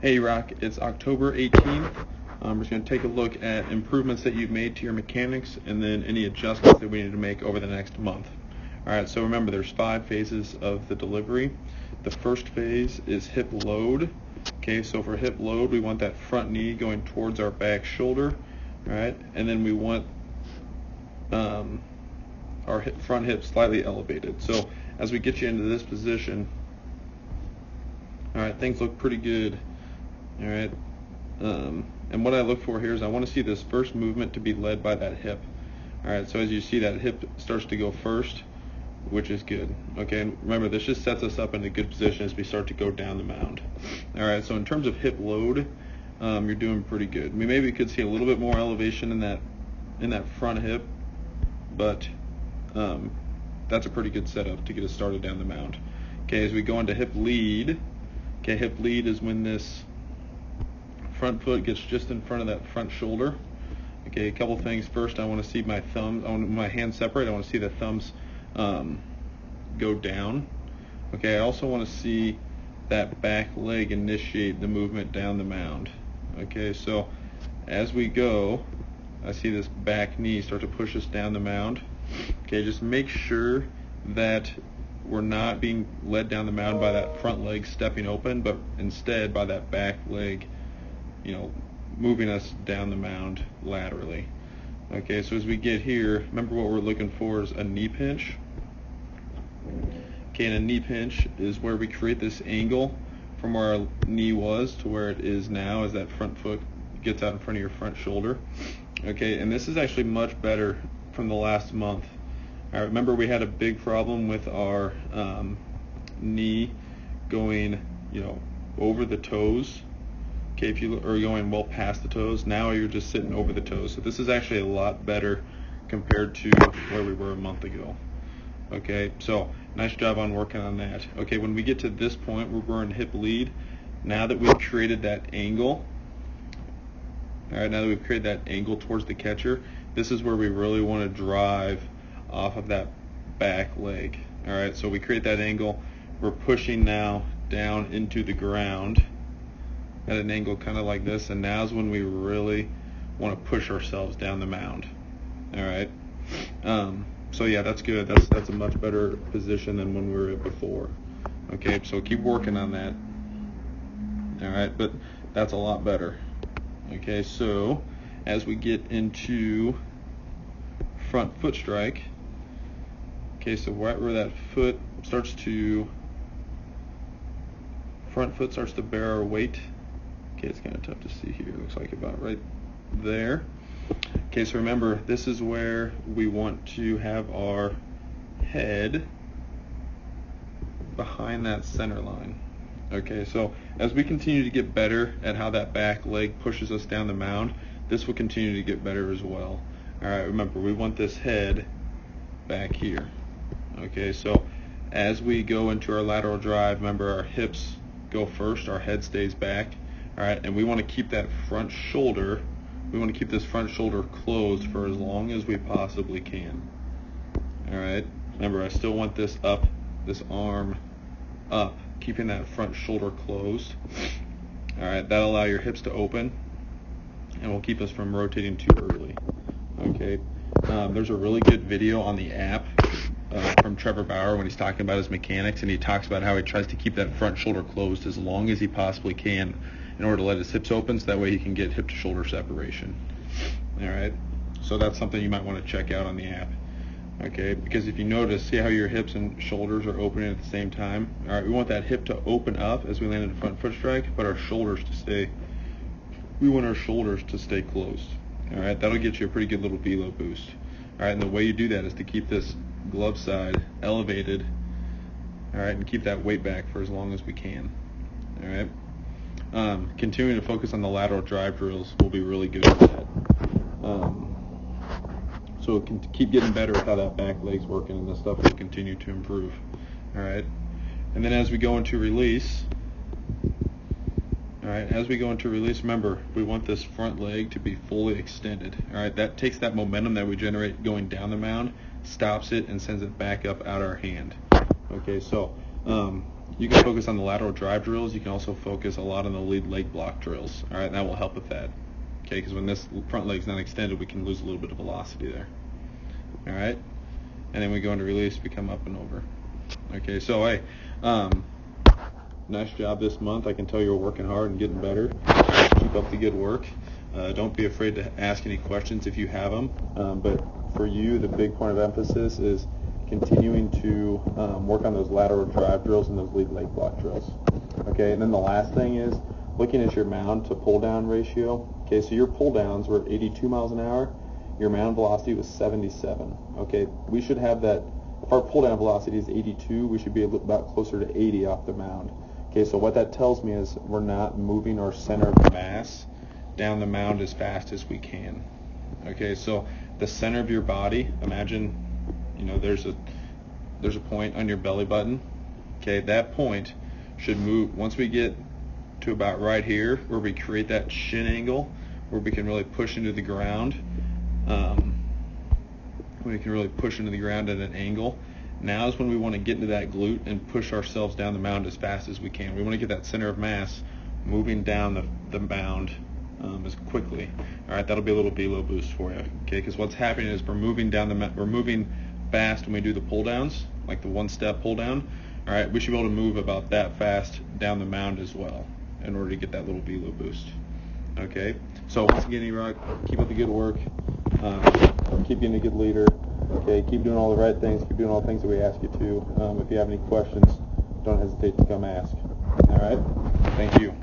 Hey Rock, it's October 18th. We're just going to take a look at improvements that you've made to your mechanics and then any adjustments that we need to make over the next month. Alright, so remember there's 5 phases of the delivery. The first phase is hip load. Okay, so for hip load we want that front knee going towards our back shoulder. Alright, and then we want our front hip slightly elevated. So as we get you into this position, alright, things look pretty good. Alright, and what I look for here is I want to see this first movement to be led by that hip. Alright, so as you see, that hip starts to go first, which is good. Okay, and remember, this just sets us up in a good position as we start to go down the mound. Alright, so in terms of hip load, you're doing pretty good. We maybe could see a little bit more elevation in that front hip, but that's a pretty good setup to get us started down the mound. Okay, as we go into hip lead, okay, hip lead is when this front foot gets just in front of that front shoulder. Okay, a couple things. First, I want to see my thumbs, I want my hands separate. I want to see the thumbs go down. Okay, I also want to see that back leg initiate the movement down the mound. Okay, so as we go, I see this back knee start to push us down the mound. Okay, just make sure that we're not being led down the mound by that front leg stepping open, but instead by that back leg, moving us down the mound laterally. Okay, so as we get here, remember what we're looking for is a knee pinch. Okay, and a knee pinch is where we create this angle from where our knee was to where it is now as that front foot gets out in front of your front shoulder. Okay, and this is actually much better from the last month. All right, remember we had a big problem with our knee going, over the toes. Okay, if you are going well past the toes, now you're just sitting over the toes. So this is actually a lot better compared to where we were a month ago. Okay, so nice job on working on that. Okay, when we get to this point where we're in hip lead, now that we've created that angle, all right, now that we've created that angle towards the catcher, this is where we really want to drive off of that back leg. All right, so we create that angle. We're pushing now down into the ground at an angle kind of like this, and now's when we really want to push ourselves down the mound. All right, so yeah, that's good. That's a much better position than when we were at before. Okay, so keep working on that. All right, but that's a lot better. Okay, so as we get into front foot strike, okay, so right where that foot starts to, front foot starts to bear our weight. Okay, it's kind of tough to see here. It looks like about right there. Okay, so remember, this is where we want to have our head behind that center line. Okay, so as we continue to get better at how that back leg pushes us down the mound, this will continue to get better as well. All right, remember, we want this head back here. Okay, so as we go into our lateral drive, remember our hips go first, our head stays back. All right, and we want to keep that front shoulder, we want to keep this front shoulder closed for as long as we possibly can. All right, remember, I still want this up, this arm up, keeping that front shoulder closed. All right, that'll allow your hips to open and will keep us from rotating too early. Okay, there's a really good video on the app from Trevor Bauer when he's talking about his mechanics, and he talks about how he tries to keep that front shoulder closed as long as he possibly can in order to let his hips open, so that way he can get hip to shoulder separation. All right, so that's something you might want to check out on the app. Okay, because if you notice, see how your hips and shoulders are opening at the same time? All right, we want that hip to open up as we land in a front foot strike, but our shoulders to stay, we want our shoulders to stay closed. All right, that'll get you a pretty good little velo boost. All right, and the way you do that is to keep this glove side elevated, all right, and keep that weight back for as long as we can. All right, continuing to focus on the lateral drive drills will be really good for that. So it can keep getting better at how that back leg's working, and this stuff will continue to improve. All right, and then as we go into release, all right, as we go into release, remember, we want this front leg to be fully extended. All right, that takes that momentum that we generate going down the mound, stops it, and sends it back up out our hand. Okay, so You can focus on the lateral drive drills. You can also focus a lot on the lead leg block drills. All right, and that will help with that. Okay, because when this front leg's not extended, we can lose a little bit of velocity there. All right, and then we go into release, we come up and over. Okay, so hey, nice job this month. I can tell you're working hard and getting better. Keep up the good work. Don't be afraid to ask any questions if you have them. But for you, the big point of emphasis is continuing to work on those lateral drive drills and those lead leg block drills. Okay, and then the last thing is looking at your mound to pull down ratio. Okay, so your pull downs were 82 miles an hour. Your mound velocity was 77. Okay, we should have that. If our pull down velocity is 82, we should be about closer to 80 off the mound. Okay, so what that tells me is we're not moving our center of mass down the mound as fast as we can. Okay, so the center of your body, imagine, there's a point on your belly button. Okay, that point should move once we get to about right here, where we create that shin angle, where we can really push into the ground. We can really push into the ground at an angle. Now is when we want to get into that glute and push ourselves down the mound as fast as we can. We want to get that center of mass moving down the mound as quickly. All right, that'll be a little velo boost for you. Okay, because what's happening is we're moving fast when we do the pull downs, like the one-step pull down. All right, we should be able to move about that fast down the mound as well in order to get that little velo boost. Okay, so once again, E-Rock, keep up the good work. Keep being a good leader. Okay, keep doing all the right things. Keep doing all the things that we ask you to. If you have any questions, don't hesitate to come ask. All right, thank you.